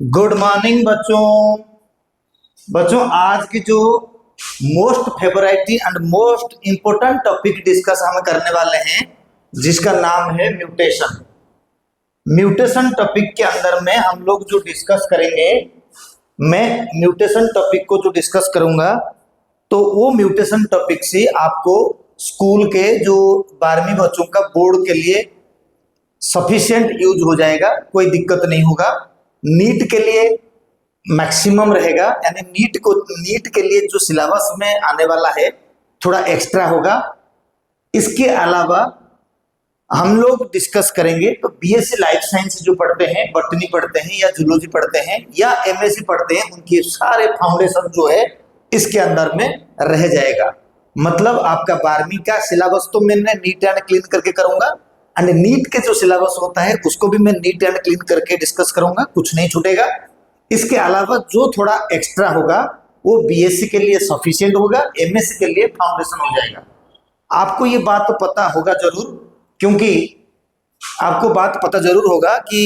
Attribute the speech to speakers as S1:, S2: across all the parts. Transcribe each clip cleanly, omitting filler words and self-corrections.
S1: Good morning बच्चों। बच्चों आज की जो most favourite and most important topic discuss हम करने वाले हैं जिसका नाम है म्यूटेशन। म्यूटेशन टॉपिक के अंदर में हम लोग जो डिस्कस करेंगे, मैं म्यूटेशन टॉपिक को जो डिस्कस करूंगा तो वो म्यूटेशन टॉपिक से आपको स्कूल के जो 12वीं बच्चों का बोर्ड के लिए सफिशिएंट यूज हो जाएगा, कोई दिक्कत नहीं होगा। नीट के लिए मैक्सिमम रहेगा, यानी नीट के लिए जो सिलेबस में आने वाला है थोड़ा एक्स्ट्रा होगा। इसके अलावा हम लोग डिस्कस करेंगे तो बीएससी लाइफ साइंस जो पढ़ते हैं, बॉटनी पढ़ते हैं या जूलॉजी पढ़ते हैं या एमएससी पढ़ते हैं, उनके सारे फाउंडेशन जो है इसके अंदर में रह जाएगा। मतलब आपका 12वीं का सिलेबस तो मैंने नीट एंड क्लीन करके करूंगा, एंड नीट के जो सिलेबस होता है उसको भी मैं नीट एंड क्लीन करके डिस्कस करूंगा, कुछ नहीं छूटेगा। इसके अलावा जो थोड़ा एक्स्ट्रा होगा वो बीएससी के लिए सफिशिएंट होगा, एमएससी के लिए फाउंडेशन हो जाएगा। आपको ये बात तो पता होगा जरूर, क्योंकि आपको बात पता जरूर होगा कि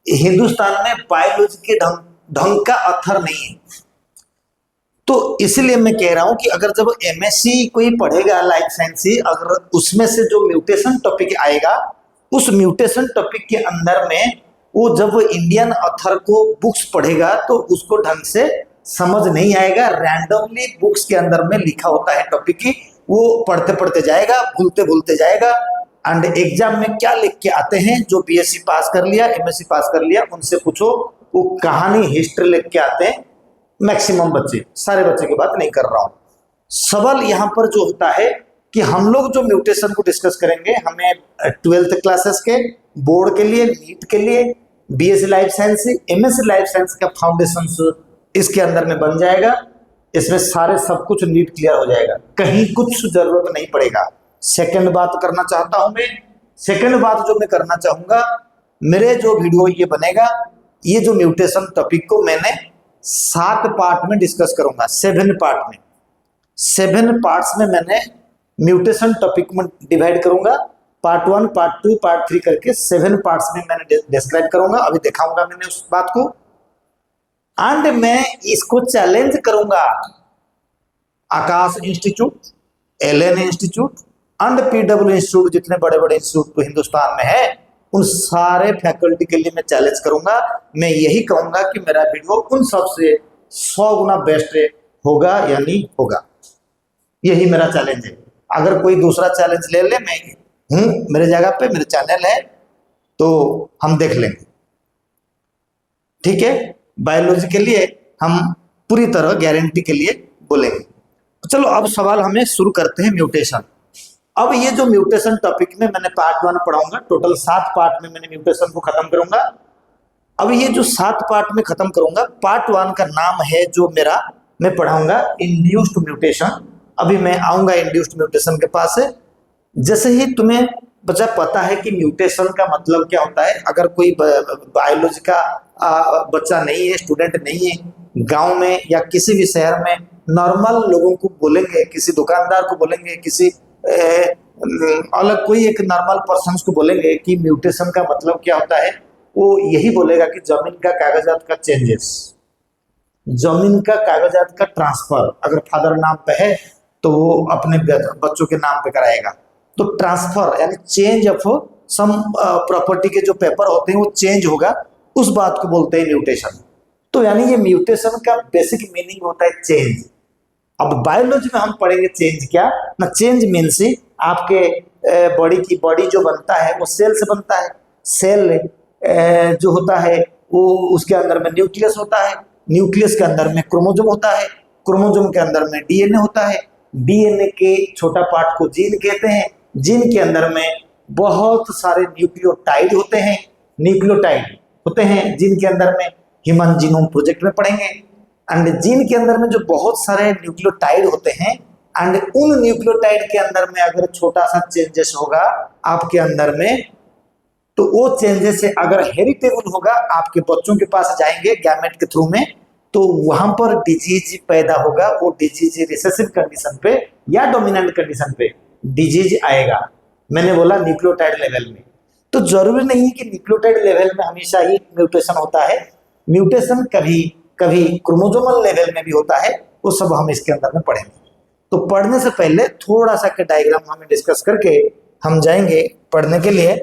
S1: हिंदुस्तान में बायोलॉजी के ढंग का अथर नहीं है। तो इसलिए मैं कह रहा हूं कि अगर जब एमएससी कोई पढ़ेगा लाइफ साइंस से, अगर उसमें से जो म्यूटेशन टॉपिक आएगा उस म्यूटेशन टॉपिक के अंदर में वो जब इंडियन अथर को बुक्स पढ़ेगा तो उसको ढंग से समझ नहीं आएगा। रैंडमली बुक्स के अंदर में लिखा होता है टॉपिक की, वो पढ़ते पढ़ते जाएगा, भूलते भूलते जाएगा। एंड एग्जाम में क्या लिख के आते हैं, जो बीएससी पास कर लिया, एमएससी पास कर लिया, उनसे पूछो, वो कहानी हिस्ट्री लिख के आते हैं मैक्सिमम बच्चे, सारे बच्चे की बात नहीं कर रहा हूं। सवाल यहां पर जो होता है कि हम लोग जो म्यूटेशन को डिस्कस करेंगे, हमें 12th क्लासेस के बोर्ड के लिए, नीट के लिए, BSc life science, MSc life science का फाउंडेशन इसके अंदर में बन जाएगा। इसमें सारे सब कुछ नीट क्लियर हो जाएगा, कहीं कुछ जरूरत नहीं पड़ेगा। सेकंड बात करना चाहता हूं मैं, सेकंड बात जो मैं करना चाहूंगा, मेरे जो वीडियो ये बनेगा, ये जो म्यूटेशन टॉपिक को मैंने 7 पार्ट में डिस्कस करूंगा, 7 पार्ट में। 7 पार्ट्स में मैंने म्यूटेशन टॉपिक में डिवाइड करूंगा, पार्ट 1, पार्ट 2, पार्ट 3 करके 7 पार्ट्स में मैंने डिस्क्राइब करूंगा। अभी दिखाऊंगा मैंने उस बात को, एंड मैं इसको चैलेंज करूंगा Aakash institute, Allen institute and PW institute, जितने बड़े बड़े इंस्टीट्यूट तो हिंदुस्तान में है, उन सारे फैकल्टी के लिए मैं चैलेंज करूंगा। मैं यही कहूंगा कि मेरा वीडियो उन सबसे 100 गुना बेस्ट होगा या नहीं होगा, यही मेरा चैलेंज है। अगर कोई दूसरा चैलेंज ले ले, मैं हूं, मेरे जगह पे मेरे चैनल है, तो हम देख लेंगे, ठीक है। बायोलॉजी के लिए हम पूरी तरह गारंटी के लिए बोलेंगे। चलो अब सवाल हमें शुरू करते हैं म्यूटेशन। अब ये जो म्यूटेशन टॉपिक में मैंने पार्ट 1 पढ़ाऊंगा, टोटल 7 पार्ट में मैंने म्यूटेशन को खत्म करूंगा। अब ये जो 7 पार्ट में खत्म करूंगा, पार्ट 1 का नाम है जो मेरा, मैं पढ़ाऊंगा इंड्यूस्ड म्यूटेशन। अभी मैं आऊंगा इंड्यूस्ड म्यूटेशन के पास से। जैसे ही तुम्हें बच्चा पता है कि म्यूटेशन का मतलब क्या होता है, अगर कोई बायोलॉजी का बच्चा नहीं है, स्टूडेंट नहीं है, गांव में या किसी भी शहर में नॉर्मल लोगों को बोलेंगे, किसी दुकानदार को बोलेंगे, किसी अलग कोई एक नॉर्मल पर्सन को बोलेंगे कि म्यूटेशन का मतलब क्या होता है, वो यही बोलेगा कि जमीन का कागजात का चेंजेस, जमीन का कागजात का ट्रांसफर। अगर फादर नाम पे है तो वो अपने बच्चों के नाम पे कराएगा, तो ट्रांसफर यानी चेंज ऑफ सम प्रॉपर्टी के जो पेपर होते हैं वो चेंज होगा, उस बात को बोलते हैं म्यूटेशन। तो यानी ये म्यूटेशन का बेसिक मीनिंग होता है चेंज। अब बायोलॉजी में हम पढ़ेंगे चेंज क्या ना, चेंज मीन्स आपके बॉडी जो बनता है वो सेल से बनता है। सेल जो होता है वो, उसके अंदर में न्यूक्लियस होता है, न्यूक्लियस के अंदर में क्रोमोसोम होता है, क्रोमोसोम के अंदर में डीएनए होता है, डीएनए के छोटा पार्ट को जीन कहते हैं, जीन के अंदर में बहुत सारे न्यूक्लियोटाइड होते हैं, न्यूक्लियोटाइड होते हैं जीन के अंदर में, ह्यूमन जीनोम प्रोजेक्ट में पढ़ेंगे। एंड जीन के अंदर में जो बहुत सारे न्यूक्लियोटाइड होते हैं, एंड उन न्यूक्लियोटाइड के अंदर में अगर छोटा सा चेंजेस होगा आपके अंदर में, तो वो चेंजेस से अगर हेरिटेबल होगा, आपके बच्चों के पास जाएंगे गैमेट के थ्रू में, तो वहां पर डिजीज पैदा होगा। वो डिजीज रिसेसिव कंडीशन पे या डोमिनेंट कंडीशन पे डिजीज आएगा। मैंने बोला न्यूक्लियोटाइड लेवल में, तो जरूरी नहीं है कि न्यूक्लियोटाइड लेवल में हमेशा ही म्यूटेशन होता है। म्यूटेशन कभी कभी क्रोमोसोमल लेवल में भी होता है, वो सब हम इसके अंदर में पढ़ेंगे। तो पढ़ने से पहले थोड़ा सा के डायग्राम हमें डिस्कस करके हम जाएंगे पढ़ने के लिए।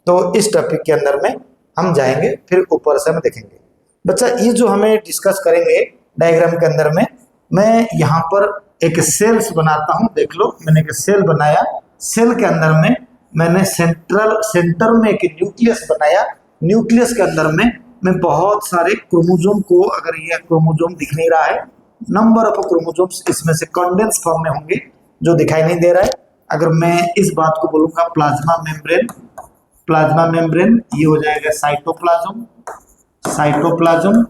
S1: तो इस टॉपिक के अंदर में हम जाएंगे, फिर ऊपर से हम देखेंगे। बच्चा ये जो हमें डिस्कस करेंगे डायग्राम के अंदर में, मैं यहाँ पर एक सेल्स बनाता हूँ। देख लो, मैंने एक सेल बनाया। सेल के अंदर में मैंने सेंटर में एक न्यूक्लियस बनाया। न्यूक्लियस के अंदर में मैं बहुत सारे क्रोमोसोम को, अगर ये क्रोमोसोम दिख नहीं रहा है, नंबर ऑफ क्रोमोसोम्स इसमें से कंडेंस फॉर्म में होंगे जो दिखाई नहीं दे रहा है। अगर मैं इस बात को बोलूंगा प्लाज्मा मेम्ब्रेन, प्लाज्मा मेम्ब्रेन ये हो जाएगा साइटोप्लाज्म, साइटोप्लाज्म,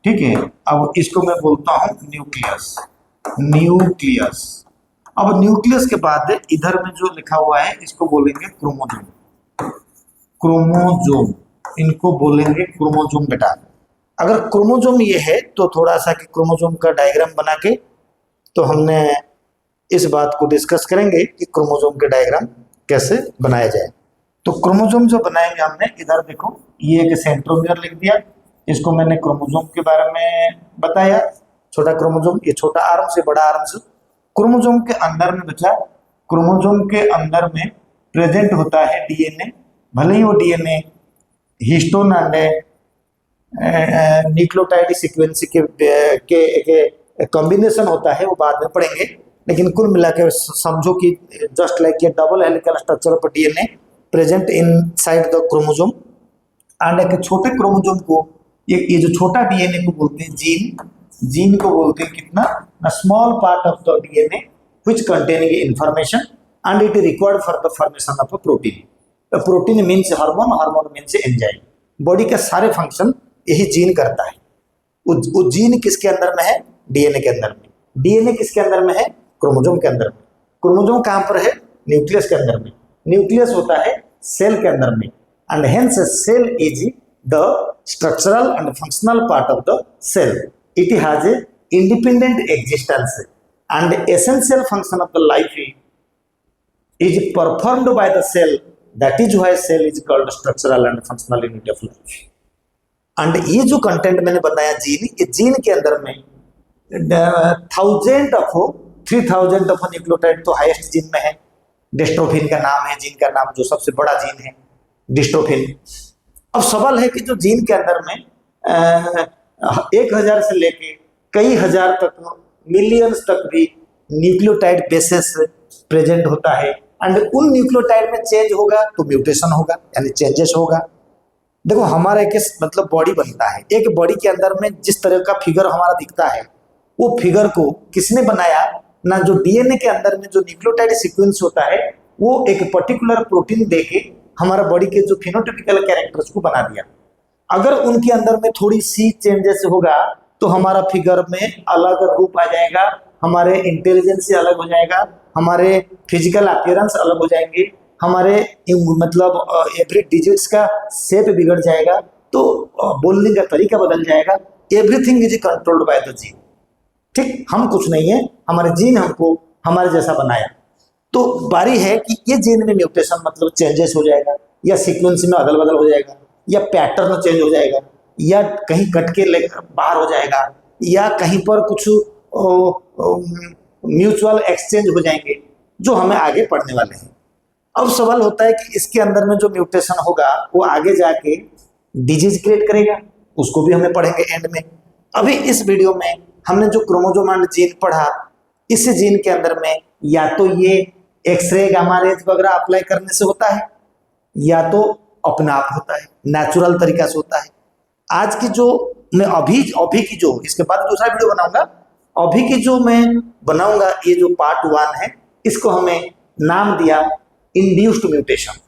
S1: ठीक है। अब इसको मैं बोलता हूं न्यूक्लियस, न्यूक्लियस। अब न्यूक्लियस के बाद इधर में जो लिखा हुआ है इसको बोलेंगे क्रोमोसोम, क्रोमोसोम, इनको बोलेंगे क्रोमोसोम बेटा। अगर क्रोमोसोम ये है तो थोड़ा सा कि क्रोमोसोम का डायग्राम बना के तो हमने इस बात को डिस्कस करेंगे कि क्रोमोसोम के डायग्राम कैसे बनाया जाए। तो क्रोमोसोम जो बनाएंगे हमने, इधर देखो ये एक सेंट्रोमियर लिख दिया, इसको मैंने क्रोमोसोम के बारे में बताया। छोटा क्रोमोसोम, ये छोटा आर्म से बड़ा आर्म से। क्रोमोसोम के अंदर में बचा, क्रोमोसोम के अंदर में प्रेजेंट होता है डीएनए। भले ही वो DNA histone and nucleotide sequence के कॉम्बिनेशन होता है, वो बाद में पढ़ेंगे। लेकिन कुल मिला के समझो कि जस्ट लाइक ये double helical structure of DNA present in side the chromosome. And एक छोटे क्रोमोसोम को, ये जो छोटा डीएनए को बोलते हैं जीन, जीन को बोलते हैं कितना, small part of the DNA which containing information and it is required for the formation of a protein. Protein means hormone, hormone means enzyme. Body का सारे फंक्शन यही जीन करता है। वो जीन किसके अंदर में है? डीएनए के अंदर में। डीएनए किसके अंदर में है? क्रोमोसोम के अंदर में। क्रोमोसोम कहाँ पर है? न्यूक्लियस के अंदर में। न्यूक्लियस होता है सेल के अंदर में, and hence cell is the structural and functional part of the cell. It has a independent existence and essential function of the life is performed by the cell. That is why cell is called structural and functional unit of life. And ये जो content मैंने बताया gene, ये gene के अंदर में 3000 of nucleotide तो highest gene में है। डिस्ट्रोफिन का नाम है जीन का नाम, जो सबसे बड़ा जीन है डिस्ट्रोफिन। अब सवाल है कि जो जीन के अंदर में 1000 से लेके कई हजार तक, मिलियंस तक भी न्यूक्लियोटाइड बेसेस प्रेजेंट होता है। एंड उन न्यूक्लियोटाइड में चेंज होगा तो म्यूटेशन होगा, यानी चेंजेस होगा। देखो हमारा एक मतलब बॉडी बनता है, एक बॉडी के अंदर में जिस तरह का फिगर हमारा दिखता है, वो फिगर को किसने बनाया ना? जो डीएनए के अंदर में जो न्यूक्लियोटाइड सीक्वेंस होता है, वो एक पर्टिकुलर प्रोटीन देके हमारा बॉडी के जो फिनोटिपिकल कैरेक्टर्स को बना दिया। अगर उनके अंदर में थोड़ी सी चेंजेस होगा तो हमारा फिगर में अलग रूप आ जाएगा, हमारे इंटेलिजेंस से अलग हो जाएगा, हमारे फिजिकल अपीयरेंस अलग हो जाएंगे, हमारे मतलब एवरी डिजिट्स का शेप बिगड़ जाएगा, तो बोलने का तरीका बदल जाएगा। Everything is controlled by the gene. ठीक, हम कुछ नहीं है, हमारे जीन हमको हमारे जैसा बनाया। तो बारी है कि ये जीन में म्यूटेशन मतलब चेंजेस हो जाएगा, या सीक्वेंस में अदल बदल हो जाएगा, या पैटर्न चेंज हो जाएगा, या कहीं कट के बाहर हो जाएगा, या कहीं पर कुछ म्यूचुअल एक्सचेंज हो जाएंगे, जो हमें आगे पढ़ने वाले हैं। अब सवाल होता है कि इसके अंदर में जो म्यूटेशन होगा वो आगे जाके डिजीज क्रिएट करेगा, उसको भी हमें पढ़ेंगे एंड में। अभी इस वीडियो में हमने जो क्रोमोसोम एंड जीन पढ़ा, इस जीन के अंदर में या तो ये एक्सरे गामा रेज वगैरह अप्लाई करने से होता है, या तो अपने आप होता है, नेचुरल तरीका से होता है। आज की जो मैं अभी की जो, इसके बाद दूसरा वीडियो बनाऊंगा, अभी की जो मैं बनाऊंगा ये जो पार्ट 1 है, इसको हमें नाम दिया इंड्यूस्ड म्यूटेशन,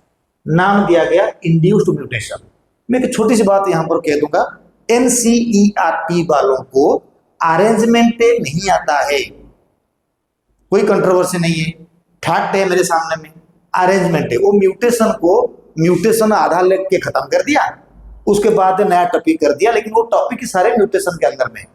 S1: नाम दिया गया इंड्यूस्ड म्यूटेशन। मैं एक छोटी सी बात यहाँ पर कह दूंगा, NCERT वालों को अरेंजमेंट नहीं आता है, कोई कंट्रोवर्सी नहीं है, फैक्ट है मेरे सामने में, अरेंजमेंट है। वो म्यूटेशन को म्यूटेशन आधा लिख के खत्म कर दिया, उसके बाद नया टॉपिक कर दिया, लेकिन वो टॉपिक सारे म्यूटेशन के अंदर में।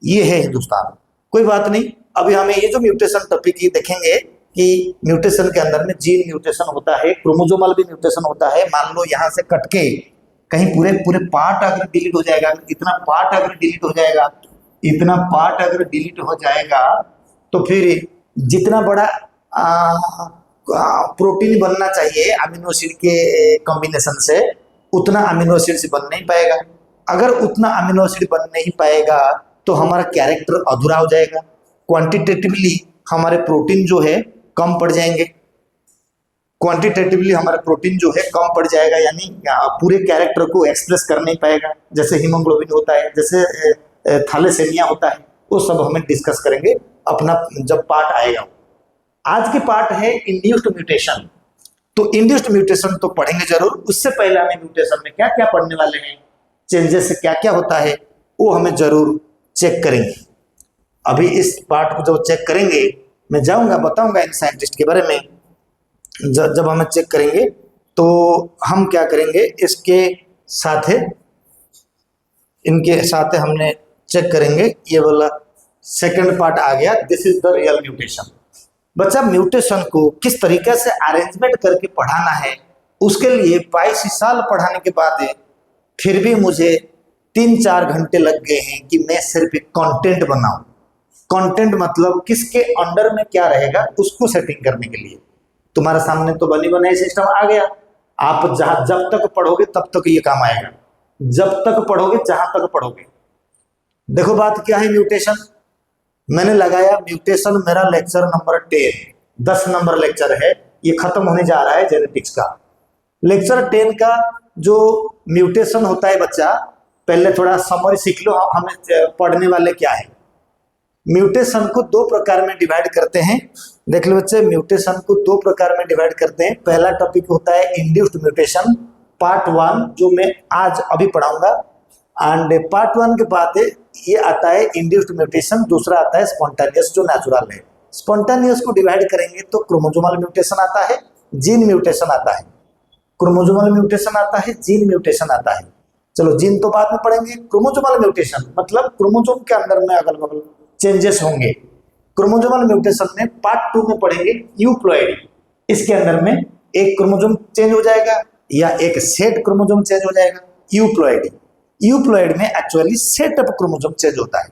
S1: ये है हिंदुस्तान, कोई बात नहीं। अभी हमें ये जो म्यूटेशन टॉपिक ये देखेंगे कि म्यूटेशन के अंदर में जीन म्यूटेशन होता है, क्रोमोसोमल भी म्यूटेशन होता है। मान लो यहाँ से कट के कहीं पूरे पूरे पार्ट अगर डिलीट हो जाएगा, इतना पार्ट अगर डिलीट हो जाएगा, इतना पार्ट अगर डिलीट हो जाएगा तो फिर जितना बड़ा प्रोटीन बनना चाहिए अमीनो एसिड के कॉम्बिनेशन से, उतना अमीनो एसिड से बन नहीं पाएगा। अगर उतना अमीनो एसिड बन नहीं पाएगा तो हमारा कैरेक्टर अधूरा हो जाएगा, क्वांटिटेटिवली हमारे प्रोटीन जो है कम पड़ जाएंगे, क्वांटिटेटिवली हमारा प्रोटीन जो है कम पड़ जाएगा, यानी पूरे कैरेक्टर को एक्सप्रेस कर नहीं पाएगा। जैसे हीमोग्लोबिन होता है, जैसे थैलेसेमिया होता है, वो सब हमें डिस्कस करेंगे अपना जब पार्ट आएगा। आज की पार्ट है इंड्यूस्ड म्यूटेशन। तो इंड्यूस्ड म्यूटेशन तो पढ़ेंगे जरूर, उससे पहले हमें म्यूटेशन में क्या क्या पढ़ने वाले हैं, चेंजेस से क्या क्या होता है, वो हमें जरूर चेक करेंगे। अभी इस पार्ट को जब चेक करेंगे मैं जाऊंगा बताऊंगा इन साइंटिस्ट के बारे में। जब हमें चेक करेंगे तो हम क्या करेंगे, इसके साथ इनके साथ हमने चेक करेंगे। ये वाला सेकंड पार्ट आ गया, this is the real mutation. बच्चा म्यूटेशन को किस तरीके से अरेंजमेंट करके पढ़ाना है, उसके लिए 22 साल पढ़ाने के बाद फिर भी मुझे 3-4 घंटे लग गए हैं कि मैं सिर्फ एक कंटेंट बनाऊं। कंटेंट मतलब किसके अंडर में क्या रहेगा उसको सेटिंग करने के लिए। तुम्हारे सामने तो बनी बनाई सिस्टम आ गया, आप जहां जब तक पढ़ोगे तब तक ये काम आएगा, जब तक पढ़ोगे जहां तक पढ़ोगे। देखो बात क्या है, म्यूटेशन मैंने लगाया, म्यूटेशन मेरा लेक्चर नंबर 10 नंबर लेक्चर है, ये खत्म होने जा रहा है जेनेटिक्स का। लेक्चर 10 का जो म्यूटेशन होता है बच्चा, पहले थोड़ा समरी सीख लो हमें पढ़ने वाले क्या है। म्यूटेशन को 2 प्रकार में डिवाइड करते हैं। देख लो बच्चे, म्यूटेशन को 2 प्रकार में डिवाइड करते हैं। पहला टॉपिक होता है इंड्यूस्ड म्यूटेशन पार्ट 1, जो मैं आज अभी पढ़ाऊंगा, एंड पार्ट 1 के बाद ये आता है इंड्यूस्ड म्यूटेशन, दूसरा आता है स्पॉन्टेनियस जो नेचुरल है। स्पॉन्टेनियस को डिवाइड करेंगे तो क्रोमोसोमल म्यूटेशन आता है, जीन म्यूटेशन आता है, क्रोमोसोमल म्यूटेशन आता है, जीन म्यूटेशन आता है। चलो जीन तो बाद में पढ़ेंगे, क्रोमोसोमल म्यूटेशन मतलब क्रोमोसोम के अंदर में अगल बगल चेंजेस होंगे। क्रोमोसोमल म्यूटेशन में पार्ट 2 में पढ़ेंगे यूप्लॉइडी। इसके अंदर में एक क्रोमोसोम चेंज हो जाएगा या एक सेट क्रोमोसोम चेंज हो जाएगा, यूप्लॉइडी। यूप्लॉइड में actually set of chromosome change होता है,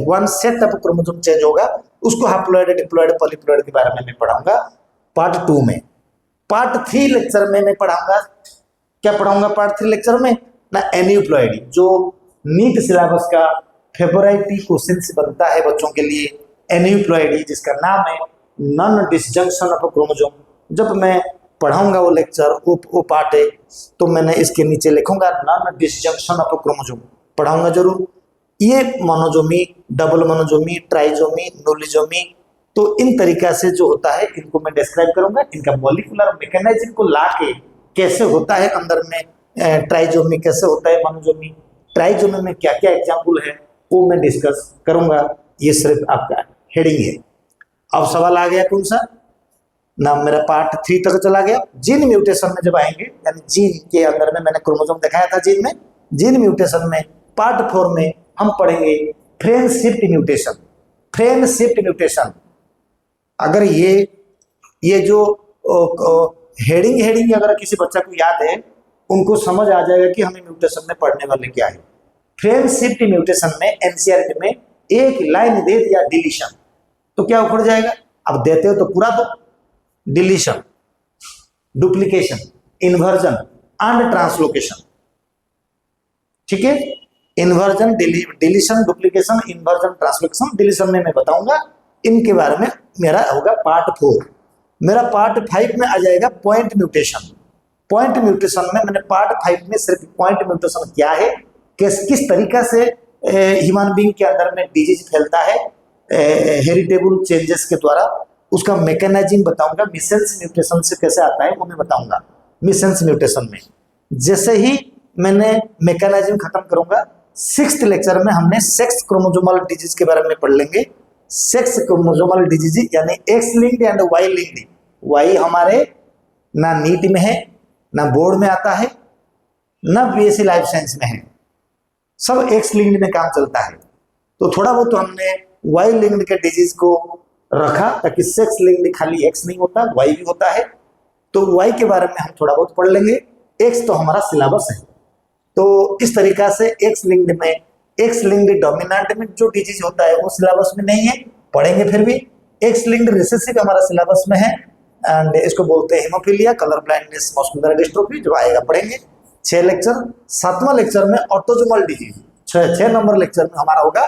S1: one set of chromosome change होगा, उसको हैप्लॉइड, डिप्लॉइड, पॉलीप्लॉइड के बारे में मैं पढ़ाऊंगा पार्ट 2 में। पार्ट 3 लेक्चर में मैं पढ़ाऊंगा, क्या पढ़ाऊंगा पार्ट 3 लेक्चर में ना, एन्यूप्लॉइडी, जो नीट सिलेबस का फेवरेट क्वेश्चन बनता है बच्चों के लिए। एन्यूप्लॉइडी जिसका नाम है नॉन डिसजंक्शन ऑफ क्रोमोसोम। जब मैं पढ़ाऊंगा वो लेक्चर, वो पार्ट है, तो मैंने इसके नीचे लिखूंगा नॉन डिसजंक्शन ऑफ क्रोमोसोम, पढ़ाऊंगा जरूर। ये मोनोजोमी, डबल मोनोजोमी, ट्राइजोमी, नोलिजोमी, तो इन तरीका से जो होता है इनको मैं डिस्क्राइब करूंगा। इनका मॉलिक्यूलर मैकेनिज्म को लाके कैसे होता है अंदर में, ट्राइजोमी कैसे होता है, मोनोजोमी, ट्राइजोमी में क्या क्या एग्जाम्पल है वो मैं डिस्कस करूंगा। ये सिर्फ आपका हेडिंग है। अब सवाल आ गया कौन सा ना, मेरा पार्ट 3 तक चला गया। जीन म्यूटेशन में जब आएंगे, यानी जीन के अंदर में मैंने क्रोमोसोम दिखाया था जीन में, जीन म्यूटेशन में पार्ट 4 में हम पढ़ेंगे frame shift mutation. Frame shift mutation, अगर ये जो हेडिंग अगर किसी बच्चा को याद है, उनको समझ आ जाएगा कि हमें म्यूटेशन में पढ़ने वाले क्या है। फ्रेम शिफ्ट म्यूटेशन में एनसीईआरटी में एक लाइन दे दिया डिलीशन, तो क्या उखड़ जाएगा, अब देते हो तो पूरा दो। Deletion, duplication, inversion and translocation, ठीक है। Inversion, deletion, duplication, inversion, translocation, deletion में मैं बताऊंगा। इनके बारे में मेरा होगा पार्ट 4। मेरा पार्ट 5 में आ जाएगा पॉइंट म्यूटेशन। पॉइंट म्यूटेशन में मैंने पार्ट 5 में सिर्फ पॉइंट म्यूटेशन क्या है, किस तरीका से ह्यूमन बीइंग के अंदर में डिजीज फैलता है हेरिटेबल चेंजेस के द्वारा, उसका मैकेनिज्म बताऊंगा। मिसेंस म्यूटेशन से कैसे आता है वो मैं बताऊंगा। मिसेंस म्यूटेशन में जैसे ही मैंने मैकेनिज्म खत्म करूंगा, 6th लेक्चर में हमने सेक्स क्रोमोसोमल डिजीज के बारे में पढ़ लेंगे। सेक्स क्रोमोसोमल डिजीज यानी X linked and Y linked. Why हमारे ना नीट में है, ना बोर्ड में आता है, ना बीएससी लाइफ साइंस में है, सब एक्स लिंक्ड में काम चलता है। तो थोड़ा बहुत तो हमने वाई लिंक्ड के डिजीज को रखा, ताकि सेक्स लिंक्ड खाली एक्स नहीं होता, वाई भी होता है। तो वाई के बारे में हम थोड़ा बहुत पढ़ लेंगे। एक्स तो हमारा सिलेबस है, तो इस तरीका से एक्स लिंक्ड में, एक्स लिंक्ड डोमिनेंट में जो डिजीज होता है वो सिलेबस में नहीं है, पढ़ेंगे फिर भी। एक्स लिंक्ड रिसेसिव हमारा सिलेबस में है एंड इसको बोलते हैं haemophilia, colour blindness, muscular dystrophy, जो आएगा पढ़ेंगे। 6 लेक्चर, 7वां लेक्चर में ऑटोजोमल डिजीज, 6 नंबर लेक्चर में हमारा होगा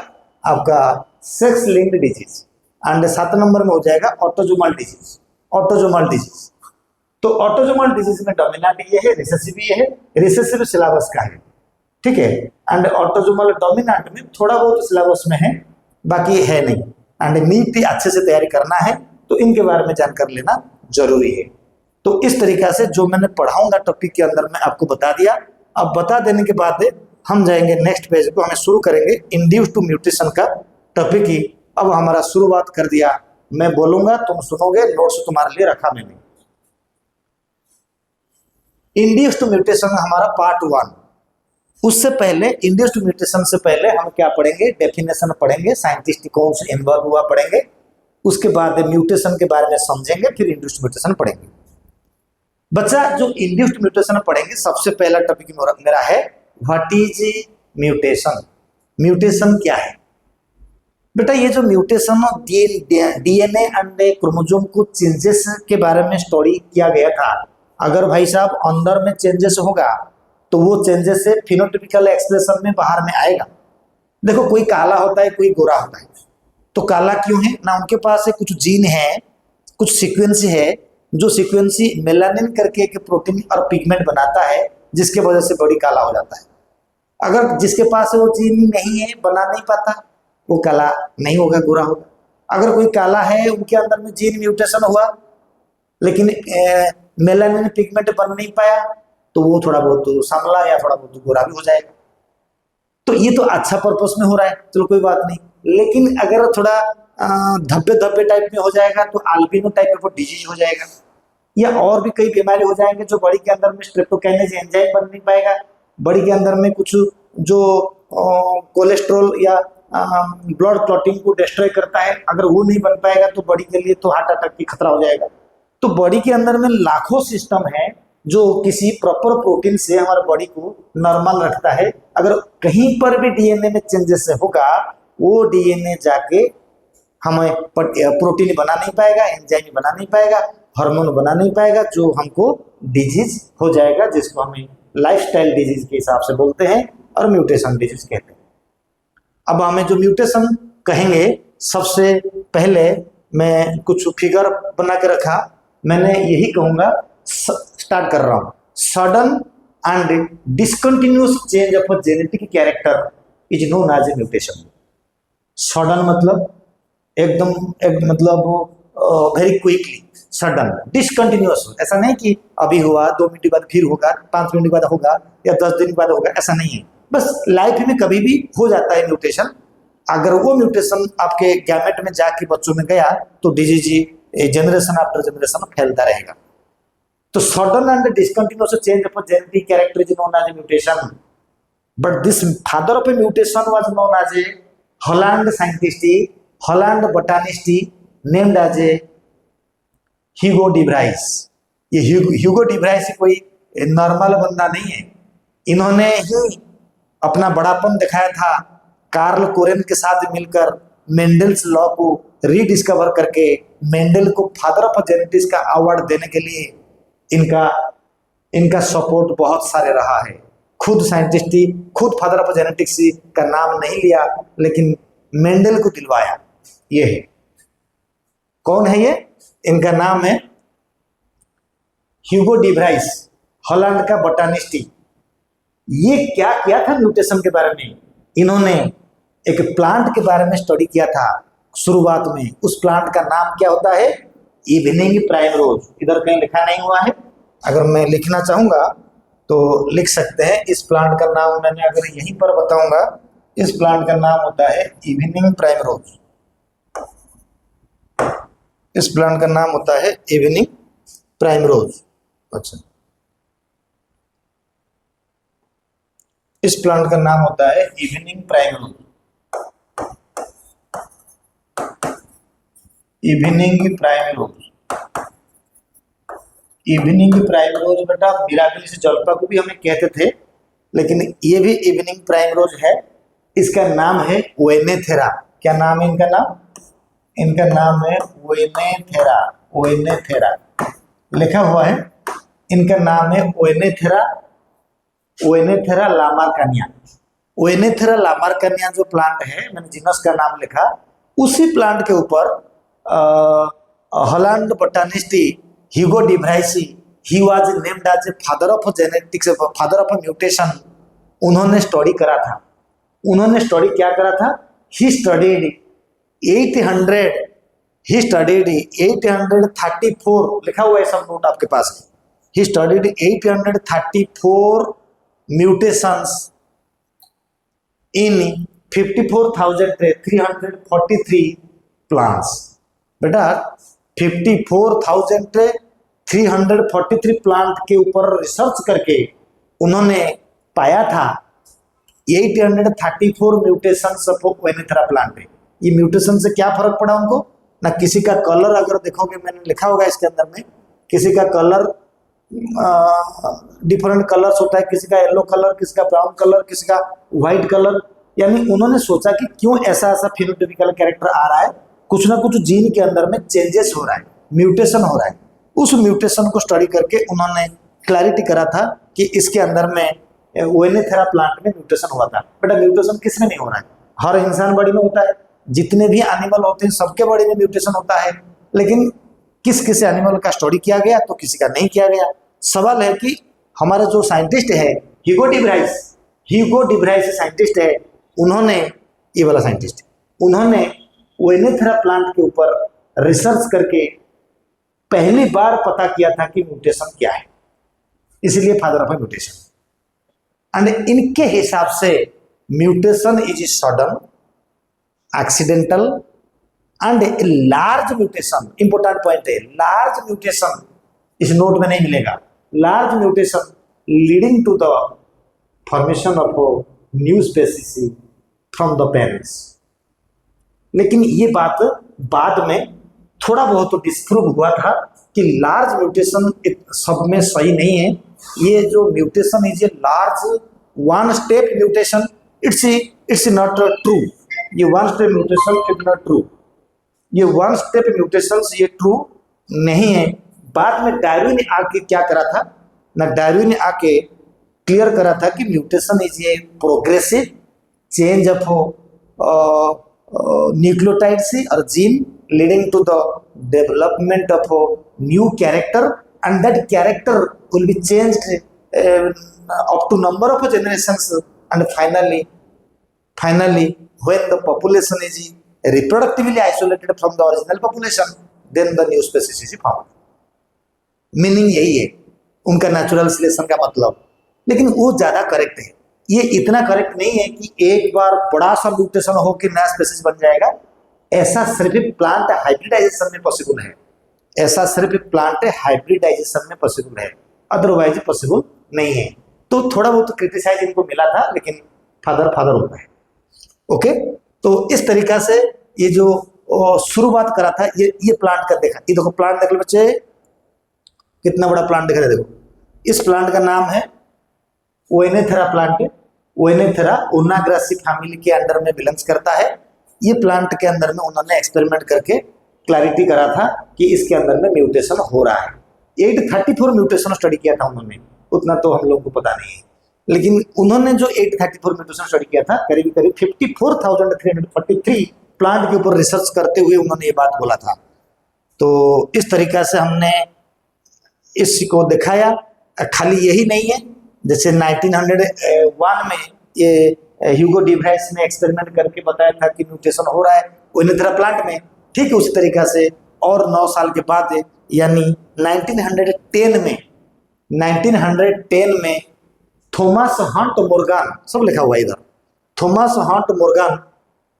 S1: आपका sex linked disease and 7 number में हो जाएगा ऑटोजोमल डिजीज। ऑटोजोमल डिजीज, तो ऑटोजोमल डिजीज में डोमिनेंट ये है, रिसेसिव ये है, रिसेसिव सिलेबस का है, ठीक है। एंड ऑटोजोमल डोमिनेंट में थोड़ा बहुत सिलेबस में है, बाकी है नहीं। एंड नीट भी अच्छे से तैयारी करना है तो इनके बारे में जानकारी लेना जरूरी है। तो इस तरीका से जो मैंने पढ़ाऊंगा टॉपिक के अंदर मैं आपको बता दिया। अब बता देने के बाद हम जाएंगे नेक्स्ट पेज को, हमें शुरू करेंगे इंड्यूस टू म्यूटेशन का टॉपिक ही। अब हमारा शुरुआत कर दिया, मैं बोलूंगा तुम सुनोगे, नोट्स तुम्हारे लिए रखा मैंने। इंड्यूस टू म्यूटेशन हमारा पार्ट 1। उससे पहले, इंड्यूस टू म्यूटेशन से पहले हम क्या पढ़ेंगे, डेफिनेशन पढ़ेंगे, साइंटिस्ट कौन से इन्वॉल्व हुआ पढ़ेंगे, उसके बाद म्यूटेशन के बारे में समझेंगे, फिर इंड्यूस टू म्यूटेशन पढ़ेंगे। बच्चा जो इंड्यूस टू म्यूटेशन पढ़ेंगे, सबसे पहला टॉपिक मेरा है व्हाट इज म्यूटेशन। म्यूटेशन क्या है बेटा? ये जो म्यूटेशन डीएनए एंड क्रोमोसोम को चेंजेस के बारे में स्टडी किया गया था। अगर भाई साहब अंदर में चेंजेस होगा तो वो चेंजेस से फिनोटिपिकल एक्सप्रेशन में बाहर में आएगा। देखो कोई काला होता है, कोई गोरा होता है, तो काला क्यों है ना? उनके पास है कुछ जीन है, कुछ सीक्वेंस है, जो सीक्वेंसी मेलानिन करके एक प्रोटीन और पिगमेंट बनाता है, जिसके वजह से बॉडी काला हो जाता है। अगर जिसके पास वो जीन नहीं है, बना नहीं पाता, वो काला नहीं होगा, गोरा होगा। अगर कोई काला है, उनके अंदर में जीन म्यूटेशन हुआ लेकिन मेलानिन पिगमेंट बन नहीं पाया, तो वो थोड़ा बहुत सांवला या थोड़ा बहुत गोरा भी हो जाएगा। तो ये तो अच्छा पर्पस में हो रहा है, चलो कोई बात नहीं। लेकिन अगर थोड़ा धब्बे धब्बे टाइप में हो जाएगा तो अल्बिनो टाइप ऑफ डिजीज हो जाएगा, या और भी कई बीमारी हो जाएंगे जो बॉडी के अंदर में स्ट्रेप्टोकाइनेज एंजाइम बन नहीं पाएगा, बॉडी के अंदर में कुछ जो कोलेस्ट्रॉल या ब्लड क्लॉटिंग को डिस्ट्रॉय करता है, अगर वो नहीं बन पाएगा तो बॉडी के लिए तो हार्ट अटैक की खतरा हो जाएगा। तो बॉडी के अंदर में लाखों सिस्टम है जो किसी प्रॉपर प्रोटीन से हमारे बॉडी को नॉर्मल रखता है। अगर कहीं पर भी डीएनए में चेंजेस होगा, वो डीएनए जाके हमें प्रोटीन बना नहीं पाएगा, एंजाइम बना नहीं पाएगा, हार्मोन बना नहीं पाएगा, जो हमको डिजीज हो जाएगा, जिसको हमें लाइफस्टाइल डिजीज के हिसाब से बोलते हैं और म्यूटेशन डिजीज कहते हैं। अब हमें जो म्यूटेशन कहेंगे, सबसे पहले मैं कुछ फिगर बना के रखा, मैंने यही कहूंगा, स्टार्ट कर रहा हूं। Sudden and discontinuous change of a genetic character is known as a mutation. Sudden मतलब एकदम मतलब वेरी क्विकली, सडन। डिसकंटिन्यूअस, ऐसा नहीं कि अभी हुआ, 2 मिनट बाद फिर होगा, 5 मिनट बाद होगा या 10 दिन बाद होगा, ऐसा नहीं है। बस लाइफ में कभी भी हो जाता है म्यूटेशन। अगर वो म्यूटेशन आपके गैमेट में जाके बच्चों में गया तो डिजीज जनरेशन आफ्टर जनरेशन फैलता रहेगा। तो sudden and discontinuous change of genetic character is known as mutation, but this father of a mutation was known as a Holland scientist, Holland botanist named as a Hugo de Vries. ये Hugo de Vries कोई normal बंदा नहीं है, इन्होंने ही अपना बड़ापन दिखाया था Karl कोरेन के साथ मिलकर मेंडल्स लॉ को रीडिस्कवर करके मेंडल को फादर ऑफ जेनेटिक्स का अवार्ड देने के लिए इनका सपोर्ट बहुत सारे रहा है। खुद साइंटिस्ट ही खुद फादर ऑफ जेनेटिक्स का नाम नहीं लिया, लेकिन मेंडल को दिलवाया। ये है, कौन है ये? इनका नाम है ह्यूगो डी व्राइस, हॉलैंड का बोटानिस्ट। ये क्या किया था म्यूटेशन के बारे में? इन्होंने एक प्लांट के बारे में स्टडी किया था शुरुआत में। उस प्लांट का नाम क्या होता है? Evening primrose. इधर कहीं लिखा नहीं हुआ है, अगर मैं लिखना चाहूंगा तो लिख सकते हैं। इस प्लांट का नाम मैंने अगर यहीं पर बताऊंगा, इस प्लांट का नाम होता है इवनिंग प्राइमरोज। इस प्लांट का नाम होता है इवनिंग प्राइमरोज। अच्छा, इस प्लांट का नाम होता है evening primrose. Evening primrose, evening primrose बेटा मिराबिलिस जल्पा को भी हमें कहते थे, लेकिन ये भी इवनिंग प्राइमरोज है। इसका नाम है ओएनेथेरा। क्या नाम है इनका नाम? इनका नाम है ओएनेथेरा। ओएनेथेरा लिखा हुआ है। इनका नाम है ओएनेथेरा। ओएनेथेरा लामार्कानिया। ओएनेथेरा लामार्कानिया जो प्लांट है, मैंने जीनस का नाम लिखा, उसी प्लांट के ऊपर Holland botanist Hugo de Vries, he was named as a father of genetics, father of mutation, उन्होंने स्टडी करा था। उन्होंने स्टडी क्या करा था? ही स्टडीड 800, ही स्टडीड 834, लिखा हुआ है सब नोट आपके पास है। He studied 834 mutations in 54,343 plants. बेटा 54,343 प्लांट के ऊपर रिसर्च करके उन्होंने पाया था 834 म्यूटेशंस ऑफ ओएनेथेरा प्लांट है। ये म्यूटेशन से क्या फर्क पड़ा उनको? ना किसी का कलर, अगर देखोगे मैंने लिखा होगा इसके अंदर में, किसी का कलर डिफरेंट कलर्स होता है, किसी का येलो कलर, किसी का ब्राउन कलर, किसी का व्हाइट कलर। यानी उन्होंने सोचा कि क्यों ऐसा ऐसा फिनोटाइपिकल कैरेक्टर आ रहा है, कुछ ना कुछ जीन के अंदर में चेंजेस हो रहा है, म्यूटेशन हो रहा है। उस म्यूटेशन को स्टडी करके उन्होंने क्लैरिटी करा था कि इसके अंदर में ओएनेथेरा प्लांट में म्यूटेशन हुआ था। बेटा म्यूटेशन किसमें नहीं हो रहा है? हर इंसान बॉडी में होता है, जितने भी एनिमल होते हैं सबके बॉडी में म्यूटेशन होता है, लेकिन किस किस एनिमल का स्टडी किया गया तो किसी का नहीं किया गया। सवाल है कि हमारे जो साइंटिस्ट है ह्यूगो डी ब्राइस साइंटिस्ट है, उन्होंने, ये वाला साइंटिस्ट, उन्होंने ओएनेथेरा प्लांट के ऊपर रिसर्च करके पहली बार पता किया था कि म्यूटेशन क्या है, इसलिए फादर ऑफ म्यूटेशन। एंड इनके हिसाब से mutation is sudden, accidental and a large mutation. Important point है, लार्ज म्यूटेशन इस नोट में नहीं मिलेगा। Large mutation leading to the formation of new species from the parents. लेकिन ये बात बाद में थोड़ा बहुत तो डिस्प्रूव हुआ था कि लार्ज म्यूटेशन सब में सही नहीं है। ये जो mutation is a large one step mutation, it's not true. ये one step mutation is not true. ये वन स्टेप म्यूटेशन ये ट्रू नहीं है। बाद में डार्विन ने आके क्या करा था ना, डार्विन ने आके क्लियर करा था कि mutation is a progressive change of nucleotides और gene leading to the development of a new character, and that character will be changed up to number of generations, and finally when the population is reproductively isolated from the original population, then the new species is found. Meaning यही है उनका natural selection का मतलब। लेकिन वो ज़्यादा correct है, ये इतना करेक्ट नहीं है कि एक बार बड़ा सा म्यूटेशन हो कि नया स्पेसीज बन जाएगा। ऐसा सिर्फ प्लांट हाइब्रिडाइजेशन में पॉसिबल है, ऐसा सिर्फ प्लांट हाइब्रिडाइजेशन में पॉसिबल है, अदरवाइज पॉसिबल नहीं है। तो थोड़ा बहुत क्रिटिसाइज इनको मिला था, लेकिन फादर होता है। ओके, तो इस तरीका से ये जो शुरुआत करा था, ये प्लांट का देखा, ये देखो प्लांट देख लो बच्चे, कितना बड़ा प्लांट दिख रहा है। देखो इस प्लांट का नाम है ओएनेथेरा प्लांट। ओएनेथेरा ओनाग्रासी फैमिली के अंडर में बिलोंग्स करता है। ये प्लांट के अंदर में उन्होंने एक्सपेरिमेंट करके क्लैरिटी करा था कि इसके अंदर में म्यूटेशन हो रहा है। 834 म्यूटेशन स्टडी किया था उन्होंने, उतना तो हम लोग को पता नहीं है, लेकिन उन्होंने जो 834 म्यूटेशन स्टडी किया था, करीब 54,343 प्लांट के ऊपर रिसर्च करते हुए उन्होंने ये बात बोला था। तो इस तरीका से हमने इसको दिखाया। खाली यही नहीं है, जैसे 1901 में ये ह्यूगो डी ब्राइस ने एक्सपेरिमेंट करके बताया था कि म्यूटेशन हो रहा है ओएनेथेरा प्लांट में, ठीक है उसी तरीका से। और 9 साल के बाद यानी 1910 में थॉमस हंट मोर्गन, सब लिखा हुआ है इधर, थॉमस हंट मोर्गन,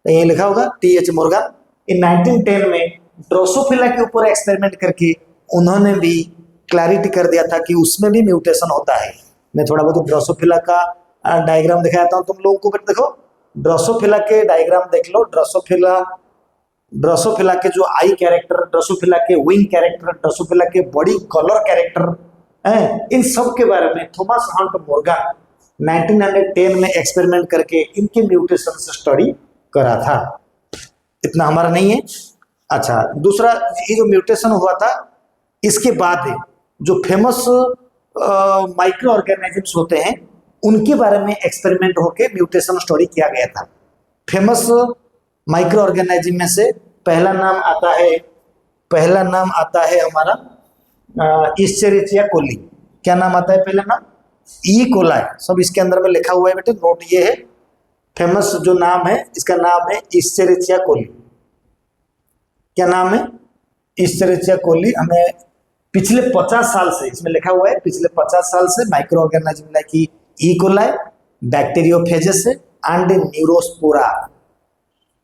S1: ये लिखा होगा TH मोर्गन, इन 1910 में ड्रोसोफिला के ऊपर एक्सपेरिमेंट करके उन्होंने भी क्लैरिटी कर दिया था कि उसमें भी म्यूटेशन होता है। मैं थोड़ा बहुत ड्रोसोफिला का डायग्राम दिखाता हूँ तुम लोगों को। देखो ड्रोसोफिला के डायग्राम देख लो। ड्रोसोफिला के जो आई कैरेक्टर, ड्रोसोफिला के विंग कैरेक्टर, ड्रोसोफिला के बॉडी कलर कैरेक्टर हैं, इन सब के बारे में थॉमस हंट मोर्गन 1910 में एक्सपेरिमेंट करके इनके म्यूटेशन से स्टडी करा था। इतना हमारा नहीं है। अच्छा, दूसरा ये जो म्यूटेशन हुआ था इसके बाद जो फेमस माइक्रो ऑर्गेनिजम्स होते हैं उनके बारे में एक्सपेरिमेंट होके म्यूटेशन स्टडी किया गया था। फेमस माइक्रो ऑर्गेनिज्म में से पहला नाम आता है हमारा इस्चेरिचिया कोली। क्या नाम आता है पहला नाम? E coli. सब इसके अंदर में लिखा हुआ है बेटे, नोट ये है। फेमस जो नाम है इसका नाम है इस्चेरिचिया कोली। क्या नाम है? इस्चेरिचिया कोली। हमें पिछले 50 साल से इसमें लिखा हुआ है, पिछले 50 साल से micro organism like E coli, bacteriophages and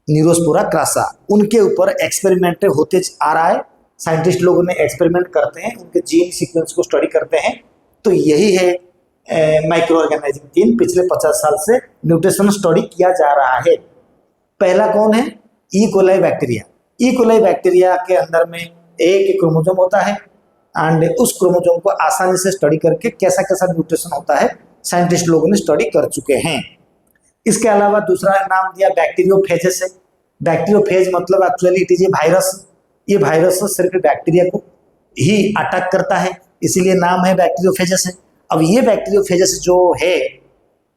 S1: Neurospora crassa, उनके ऊपर एक्सपेरिमेंट होते आ रहा है। साइंटिस्ट लोगों ने एक्सपेरिमेंट करते हैं, उनके जीन सीक्वेंस को स्टडी करते हैं। तो यही है माइक्रो ऑर्गेनिज्म 3, पिछले 50 साल से म्यूटेशन स्टडी किया जा रहा है। पहला कौन है? E coli bacteria. E coli bacteria के अंदर में एक क्रोमोसोम होता है एंड उस क्रोमोसोम को आसानी से स्टडी करके कैसा कैसा म्यूटेशन होता है साइंटिस्ट लोगों ने स्टडी कर चुके हैं। इसके अलावा दूसरा नाम दिया बैक्टीरियोफेजेस है। बैक्टीरियोफेज मतलब actually it is a virus. ये वायरस सिर्फ बैक्टीरिया को ही अटैक करता है, इसीलिए नाम है बैक्टीरियोफेजेस है। अब ये बैक्टीरियोफेजेस जो है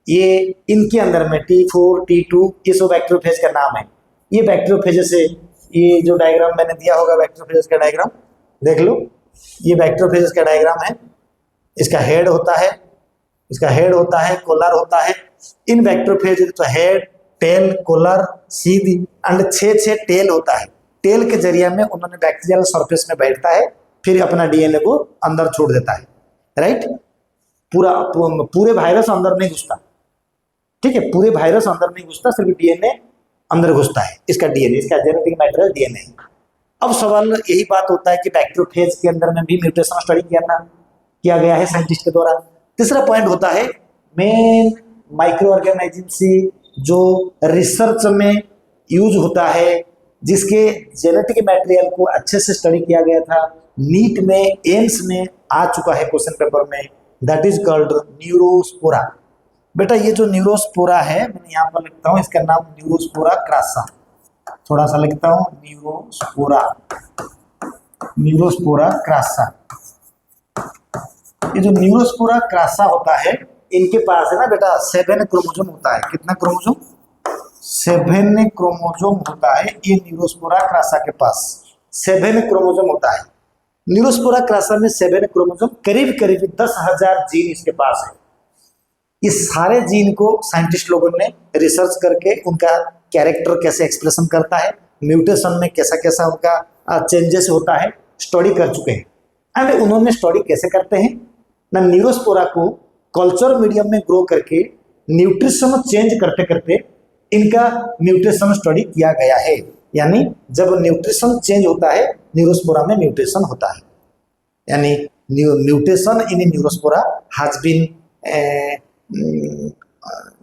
S1: ये इनके अंदर में T4, T2 ये सब बैक्टीरियोफेज का नाम है। ये बैक्टीरियोफेजेस है। ये जो डायग्राम मैंने दिया होगा बैक्टीरियोफेजेस का डायग्राम देख लो। ये बैक्टीरियोफेजेस का डायग्राम है। इसका हेड होता है, कोलर होता है। इन बैक्टीरियोफेज तो हेड, टेल, कोलर, सीध एंड 6 टेल होता है। टेल के जरिए में उन्होंने बैक्टीरियल सरफेस में बैठता है, फिर अपना डीएनए को अंदर छोड़ देता है। राइट? पूरे वायरस अंदर नहीं घुसता, ठीक है? पूरे वायरस अंदर नहीं घुसता, सिर्फ डीएनए अंदर घुसता है। इसका डीएनए, इसका जेनेटिक मैटेरियल डीएनए है। अब सवाल यही बात होता है कि बैक्टीरियोफेज के अंदर में भी म्यूटेशन स्टडी किया गया है साइंटिस्ट के द्वारा। तीसरा पॉइंट होता है मेन माइक्रो ऑर्गेनिज्म से जो रिसर्च में यूज होता है, जिसके जेनेटिक मटेरियल को अच्छे से स्टडी किया गया था। नीट में, एम्स में आ चुका है क्वेश्चन पेपर में, दैट इज कॉल्ड न्यूरोस्पोरा। बेटा ये जो न्यूरोस्पोरा है, मैंने यहाँ पर लिखता हूँ इसका नाम न्यूरोस्पोरा क्रासा। थोड़ा सा लिखता हूँ न्यूरोस्पोरा क्रासा। ये जो न्यूरोस्पोरा क्रासा होता है, इनके पास है ना बेटा 7 क्रोमोसोम होता है। कितना क्रोमोसोम? 7 क्रोमोसोम होता है। ये न्यूरोस्पोरा क्रासा के पास 7 क्रोमोसोम होता है। न्यूरोस्पोरा क्रासा में 7 क्रोमोसोम, करीब 10,000 जीन इसके पास है। इस सारे जीन को साइंटिस्ट लोगों ने रिसर्च करके उनका कैरेक्टर कैसे एक्सप्रेशन करता है, म्यूटेशन में कैसा कैसा उनका चेंजेस होता है, स्टडी कर चुके हैं। एंड उन्होंने स्टडी कैसे करते हैं ना, न्यूरोस्पोरा को कल्चर मीडियम में ग्रो करके न्यूट्रिशन चेंज करते करते इनका म्यूटेशन स्टडी किया गया है। यानी जब न्यूट्रिशन चेंज होता है न्यूरोस्पोरा में म्यूटेशन होता है। यानी mutation in Neurospora has been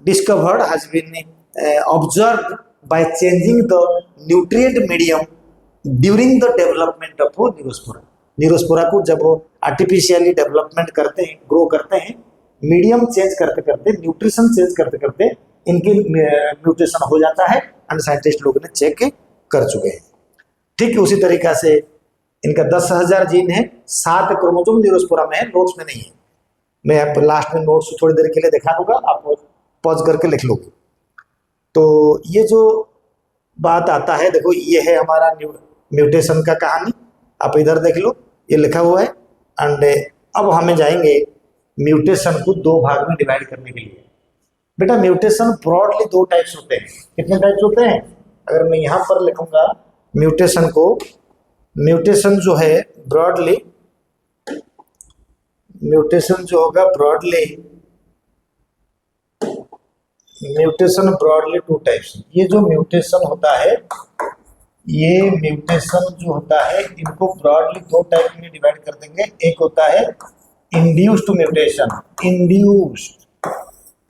S1: discovered, has been observed by changing the nutrient medium during the development of Neurospora. Neurospora को जब आर्टिफिशियली डेवलपमेंट करते हैं, ग्रो करते हैं, मीडियम चेंज करते करते, न्यूट्रिशन चेंज करते करते इनकी म्यूटेशन हो जाता है एंड साइंटिस्ट लोगों ने चेक कर चुके हैं। ठीक उसी तरीका से इनका 10,000 जीन है, 7 क्रोमोसोम न्यूरोस्पोरा में है, नोट्स में नहीं है। मैं लास्ट में नोट्स थोड़ी देर के लिए दिखा दूंगा, आप पॉज करके लिख लोगे। तो ये जो बात आता है, देखो ये है हमारा म्यूटेशन का कहानी। आप इधर देख लो, ये लिखा हुआ है। एंड अब हमें जाएंगे म्यूटेशन को 2 भाग में डिवाइड करने के लिए। बेटा म्यूटेशन ब्रॉडली 2 टाइप्स होते हैं। कितने टाइप्स होते हैं? अगर मैं यहाँ पर लिखूंगा म्यूटेशन को, म्यूटेशन जो है ब्रॉडली, म्यूटेशन जो होगा ब्रॉडली, म्यूटेशन ब्रॉडली 2 टाइप्स। ये जो म्यूटेशन होता है, ये म्यूटेशन जो होता है इनको ब्रॉडली 2 टाइप में डिवाइड कर देंगे। एक होता है इंड्यूस्ड म्यूटेशन,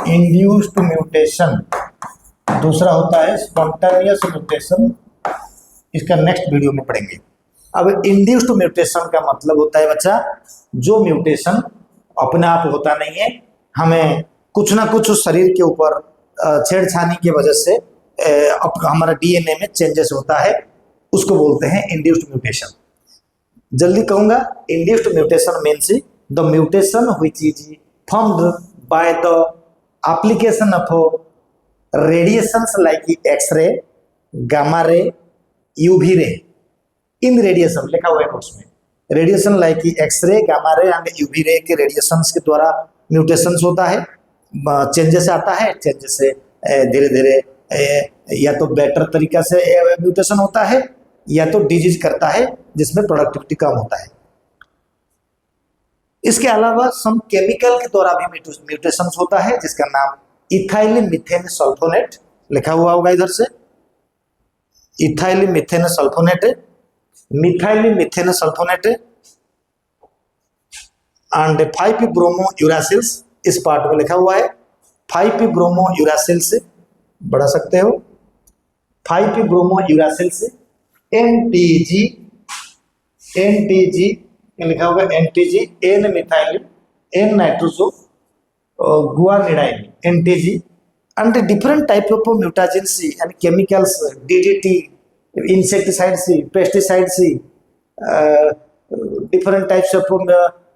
S1: इंड्यूस्ड म्यूटेशन। दूसरा होता है स्पॉन्टेनियस म्यूटेशन। इसका नेक्स्ट वीडियो में पढ़ेंगे। अब इंड्यूस्ड म्यूटेशन का मतलब होता है बच्चा, जो म्यूटेशन अपने आप होता नहीं है, हमें कुछ ना कुछ उस शरीर के ऊपर छेड़छानी की वजह से हमारा डीएनए में चेंजेस होता है, उसको बोलते हैं इंड्यूस्ड म्यूटेशन। जल्दी कहूंगा, induced mutation means the mutation which is formed by the application of radiations like X-ray, gamma ray, UV ray. इन रेडिएशन लिखा हुआ है नोट्स में, radiation like X-ray, gamma ray and UV ray के radiations के द्वारा म्यूटेशंस होता है, चेंजेस आता है। चेंजेस से धीरे धीरे या तो बेटर तरीका से म्यूटेशन होता है या तो डिजीज करता है, जिसमें प्रोडक्टिविटी कम होता है। इसके अलावा सम केमिकल के द्वारा भी म्यूटेशंस होता है, जिसका नाम इथाइल मीथेन सल्फोनेट लिखा हुआ होगा इधर से, ethyl methane sulfonate, methyl methane sulfonate and 5 bromo uracils. इस पार्ट में लिखा हुआ है 5 ब्रोमो यूरासिल्स, बढ़ा सकते हो, 5 ब्रोमो यूरासिल्स, एनटीजी, एनटीजी लिखा होगा, NTG, N methyl, N nitroso guanidine, NTG and different type of mutagens and chemicals, DDT, insecticides, pesticides, different types of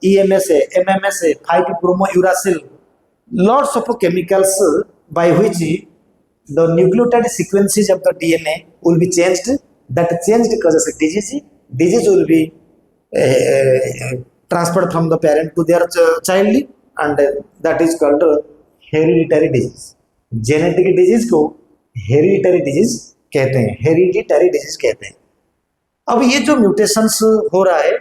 S1: EMS, MMS, 5 bromo uracil, lots of chemicals by which the nucleotide sequences of the DNA will be changed. That change causes a disease. Disease will be transferred from the parent to their child, and that is called hereditary disease. Genetic disease को hereditary disease कहते हैं, hereditary disease कहते हैं। अब ये जो mutations हो रहा है,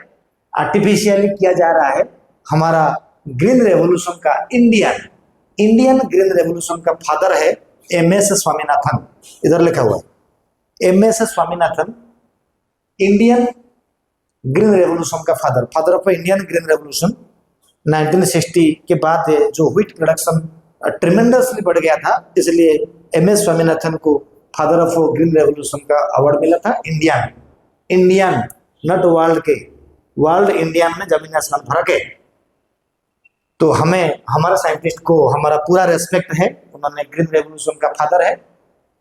S1: आर्टिफिशियली किया जा रहा है, हमारा ग्रीन रेवोल्यूशन का इंडियन ग्रीन रेवोल्यूशन का फादर है एमएस स्वामीनाथन, इधर लिखा हुआ है MS Swaminathan, Indian green revolution का father of Indian green revolution. 1960 के बाद जो व्हीट प्रोडक्शन ट्रिमेंडसली बढ़ गया था, इसलिए एमएस स्वामीनाथन को फादर ऑफ ग्रीन रेवोल्यूशन का अवार्ड मिला था। इंडियन नॉट वर्ल्ड के, वर्ल्ड इंडियन में जमीन आसमान फर्क है। तो हमें, हमारा साइंटिस्ट को हमारा पूरा रेस्पेक्ट है, उन्होंने ग्रीन रेवोल्यूशन का फादर है,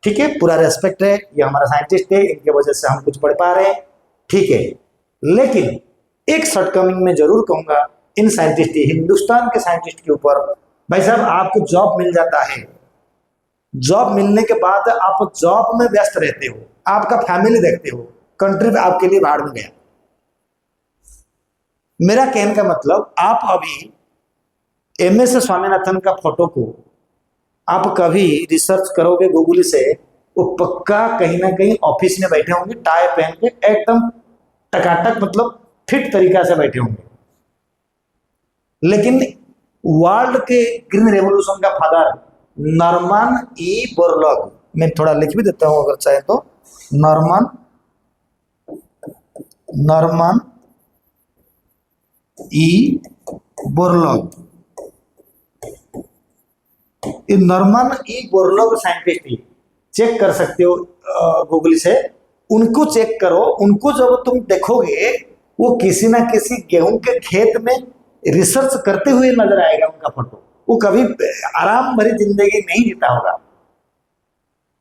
S1: ठीक है, पूरा रेस्पेक्ट है, ये हमारा साइंटिस्ट है, इनके वजह से हम कुछ पढ़ पा रहे हैं, ठीक है। लेकिन एक शॉर्टकमिंग में जरूर कहूंगा इन साइंटिस्ट, हिंदुस्तान के साइंटिस्ट के ऊपर, भाई साहब आपको जॉब मिल जाता है, जॉब मिलने के बाद आप जॉब में व्यस्त रहते हो, आपका फैमिली देखते हो, कंट्री आपके लिए बाहर में गया। मेरा कहने का मतलब, आप अभी एमएस स्वामीनाथन का फोटो को आप कभी रिसर्च करोगे गूगल से, वो पक्का कहीं ना कहीं ऑफिस में बैठे होंगे, टाई पहन के एकदम टकाटक, मतलब फिट तरीका से बैठे होंगे। लेकिन वर्ल्ड के ग्रीन रेवोल्यूशन का फादर नॉर्मन ई बोरलॉग, मैं थोड़ा लिख भी देता हूं अगर चाहे तो, Norman E Borlaug, Norman E Borlaug scientist ही, चेक कर सकते हो गूगल से, उनको चेक करो। उनको जब तुम देखोगे, वो किसी ना किसी गेहूं के खेत में रिसर्च करते हुए नजर आएगा उनका फोटो। वो कभी आराम भरी जिंदगी नहीं जीता होगा।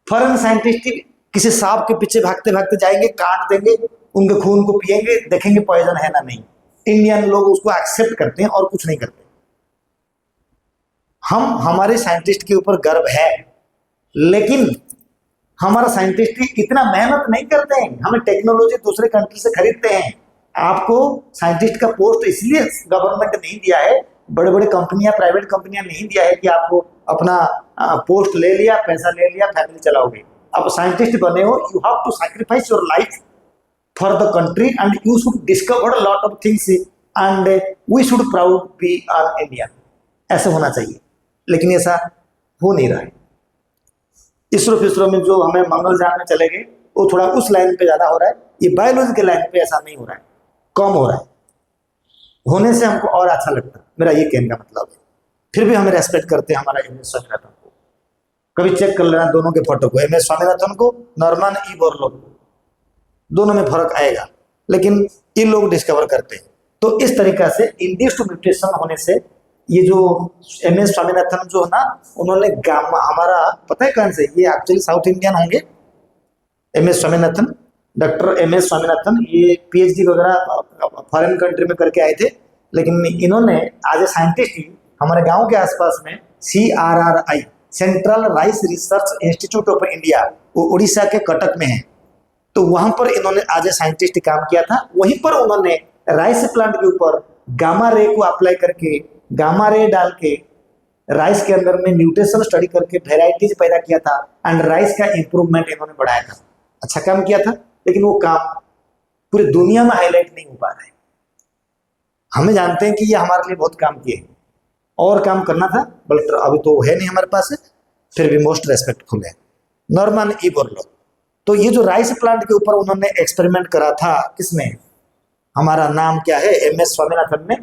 S1: फॉरेन साइंटिस्ट किसी सांप के पीछे भागते भागते जाएंगे, काट देंगे, उनके खून को पिएंगे, देखेंगे पॉइजन है ना नहीं। इंडियन लोग उसको एक्सेप्ट करते हैं और कुछ नहीं करते। हमारे साइंटिस्ट के ऊपर गर्व है, लेकिन हमारा साइंटिस्ट इतना मेहनत नहीं करते हैं। हमें टेक्नोलॉजी दूसरे कंट्री से खरीदते हैं। आपको साइंटिस्ट का पोस्ट इसलिए गवर्नमेंट नहीं दिया है, बड़े बड़े कंपनियां, प्राइवेट कंपनियां नहीं दिया है कि आपको अपना पोस्ट ले लिया, पैसा ले लिया, फैमिली चलाओगे। आप साइंटिस्ट बने हो, you have to sacrifice your life for the country and you should discover lot of things and we should proud be on India. ऐसा होना चाहिए, लेकिन ऐसा हो नहीं रहा है। इसरो में जो हमें मंगलयान में चले गए, वो थोड़ा उस लाइन पे ज्यादा हो रहा है। ये बायोलॉजी के लाइन पे ऐसा नहीं हो रहा है, कम हो रहा है। होने से हमको और अच्छा लगता है, मेरा ये कहने का मतलब है। फिर भी हमें रेस्पेक्ट करते हैं हमारा एम एस स्वामीनाथन को। कभी चेक कर लेना दोनों के फोटो को, एम एस स्वामीनाथन को, नॉर्मन ई बोरलॉग को, दोनों में फर्क आएगा, लेकिन ये लोग डिस्कवर करते हैं। तो इस तरीका से इंड्यूस्ड म्यूटेशन होने से ये जो एम एस स्वामीनाथन जो है ना, उन्होंने गामा, हमारा पता है कौन से, ये एक्चुअली साउथ इंडियन होंगे, M S Swaminathan, doctor M S Swaminathan. ये पीएचडी वगैरह फॉरेन कंट्री में करके आए थे, लेकिन इन्होंने आज ए साइंटिस्ट हमारे गांव के आसपास में CRRI, central rice research institute of India, वो उड़ीसा के कटक में है, तो वहां पर इन्होंने आज ए साइंटिस्ट काम किया था। वहीं पर उन्होंने राइस प्लांट के ऊपर गामा रे को अप्लाई करके, गामा रे डाल के राइस के अंदर में म्यूटेशन स्टडी करके वेराइटीज पैदा किया था एंड राइस का इंप्रूवमेंट इन्होंने बढ़ाया था। अच्छा काम किया था, लेकिन वो काम पूरी दुनिया में हाईलाइट नहीं हो पा रहा है। हमें जानते हैं कि ये हमारे लिए बहुत काम किए और काम करना था, बट अभी तो है नहीं हमारे पास, फिर भी मोस्ट रेस्पेक्टफुल है। नॉर्मन ई बोरलॉग, तो ये जो राइस प्लांट के ऊपर उन्होंने एक्सपेरिमेंट करा था, किसने, हमारा नाम क्या है, एम एस स्वामीनाथन ने।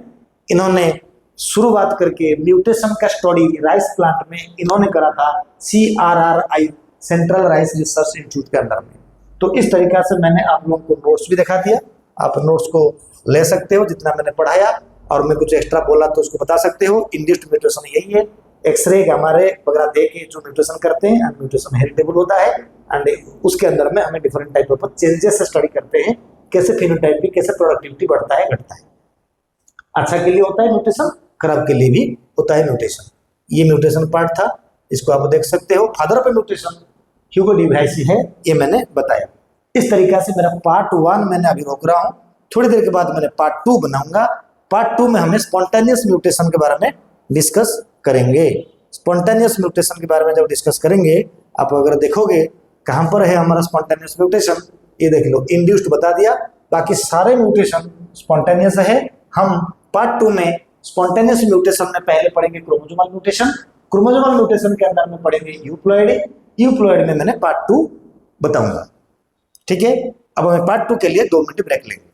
S1: इन्होंने शुरुआत करके म्यूटेशन का स्टडी राइस प्लांट में इन्होंने करा था CRRI, central rice research institute के अंदर में। तो इस तरीका से मैंने आप लोगों को नोट्स भी दिखा दिया, आप नोट्स को ले सकते हो जितना मैंने पढ़ाया, और मैं कुछ एक्स्ट्रा बोला तो उसको बता सकते हो। इंड्यूस्ड म्यूटेशन यही है, एक्सरे गामा रे वगैरह दे के जो म्यूटेशन करते हैं, एंड म्यूटेशन हेरिटेबल होता है, एंड उसके अंदर में हमें different type of changes study करते हैं, कैसे फिनोटाइप भी, कैसे प्रोडक्टिविटी बढ़ता है घटता है। अच्छा के लिए होता है म्यूटेशन, खराब के लिए भी होता है म्यूटेशन। ये म्यूटेशन पार्ट था, इसको आप देख सकते हो। Father of mutation Hugo de Vries है, ये मैंने बताया। इस तरीका से मेरा पार्ट 1 मैंने अभी रोक रहा हूँ, थोड़ी देर के बाद मैंने पार्ट 2 बनाऊंगा। पार्ट 2 में हमें स्पॉन्टेनियस म्यूटेशन के बारे में डिस्कस करेंगे। स्पॉन्टेनियस म्यूटेशन के बारे में जब डिस्कस करेंगे, आप अगर देखोगे कहाँ पर है हमारा स्पॉन्टेनियस म्यूटेशन, ये देख लो, इंड्यूस्ड बता दिया, बाकी सारे म्यूटेशन स्पॉन्टेनियस है। हम पार्ट 2 में स्पॉन्टेनियस म्यूटेशन में पहले पढ़ेंगे क्रोमोसोमल म्यूटेशन, क्रोमोसोमल म्यूटेशन के अंदर में पढ़ेंगे यूप्लॉइड, यूप्लॉइड में मैंने पार्ट 2 बताऊंगा। ठीक है, अब हमें पार्ट 2 के लिए 2 मिनट ब्रेक लेंगे।